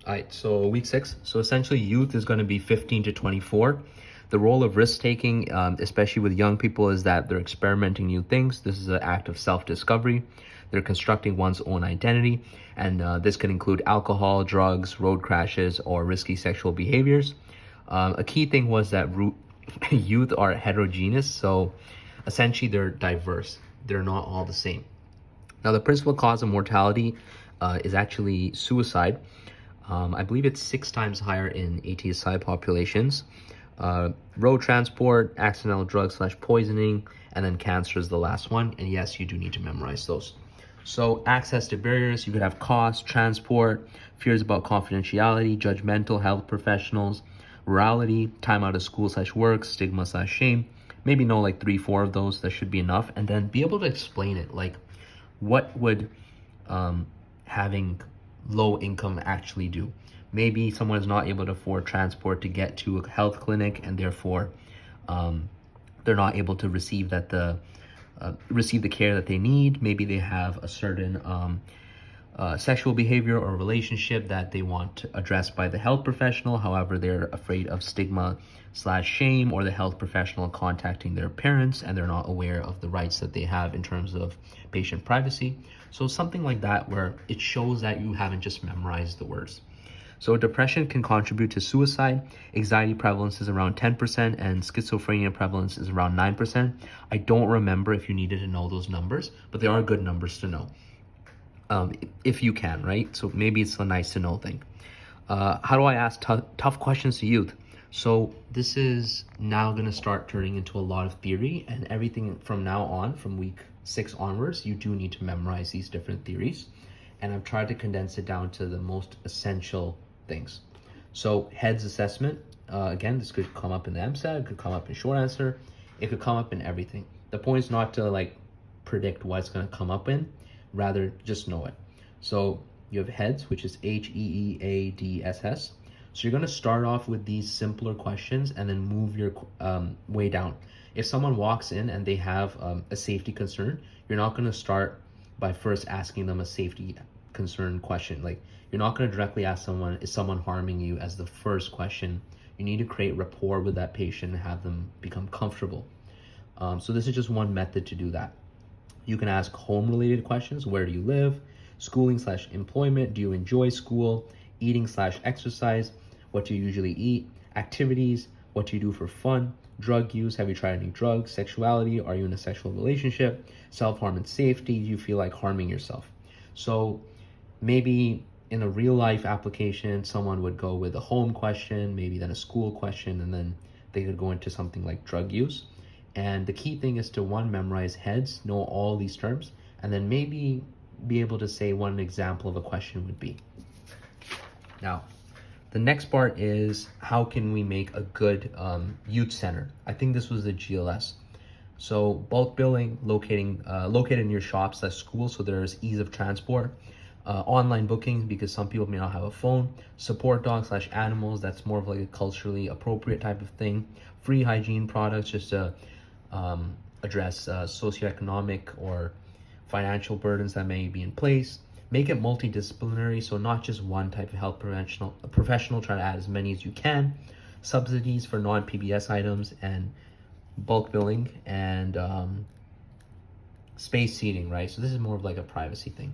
All right, so week 6. So essentially, youth is going to be 15 to 24. The role of risk taking, especially with young people, is that they're experimenting new things. This is an act of self discovery. They're constructing one's own identity, and this can include alcohol, drugs, road crashes, or risky sexual behaviors. A key thing was that youth are heterogeneous, so essentially they're diverse. They're not all the same. Now, the principal cause of mortality is actually suicide. I believe it's 6 times higher in ATSI populations. Road transport, accidental drug/poisoning, and then cancer is the last one. And yes, you do need to memorize those. So access to barriers, you could have cost, transport, fears about confidentiality, judgmental health professionals, morality, time out of school/work, stigma/shame. Maybe know like 3, 4 of those. That should be enough. And then be able to explain it. Like, what would having low income actually do? Maybe someone is not able to afford transport to get to a health clinic, and therefore they're not able to receive the care that they need. Maybe they have a certain sexual behavior or relationship that they want addressed by the health professional. However, they're afraid of stigma/shame or the health professional contacting their parents, and they're not aware of the rights that they have in terms of patient privacy. So something like that, where it shows that you haven't just memorized the words. So depression can contribute to suicide. Anxiety prevalence is around 10%, and schizophrenia prevalence is around 9%. I don't remember if you needed to know those numbers, but they are good numbers to know. If you can, right? So maybe it's a nice to know thing. How do I ask tough questions to youth? So this is now going to start turning into a lot of theory, and everything from now on, from week 6 onwards, you do need to memorize these different theories. And I've tried to condense it down to the most essential things. So heads assessment, again, this could come up in the MSAT, it could come up in short answer, it could come up in everything. The point is not to like predict what it's going to come up in, rather just know it. So you have heads, which is HEEADSS. So you're going to start off with these simpler questions and then move your way down. If someone walks in and they have a safety concern, you're not going to start by first asking them a safety concern question. Like, you're not going to directly ask someone, is someone harming you, as the first question. You need to create rapport with that patient and have them become comfortable. So this is just one method to do that. You can ask home related questions. Where do you live? Schooling/employment. Do you enjoy school? Eating/exercise. What do you usually eat? Activities. What do you do for fun? Drug use. Have you tried any drugs? Sexuality. Are you in a sexual relationship? Self-harm and safety. Do you feel like harming yourself? So maybe in a real life application, someone would go with a home question, maybe then a school question, and then they could go into something like drug use. And the key thing is to, one, memorize heads, know all these terms, and then maybe be able to say what an example of a question would be. Now, the next part is, how can we make a good youth center? I think this was the GLS. So bulk billing, located in your shops/school, so there's ease of transport. Online bookings, because some people may not have a phone. Support dogs/animals, that's more of like a culturally appropriate type of thing. Free hygiene products, just to address socioeconomic or financial burdens that may be in place. Make it multidisciplinary, so not just one type of health professional. Try to add as many as you can. Subsidies for non-PBS items, and bulk billing, and space seating, right? So this is more of like a privacy thing.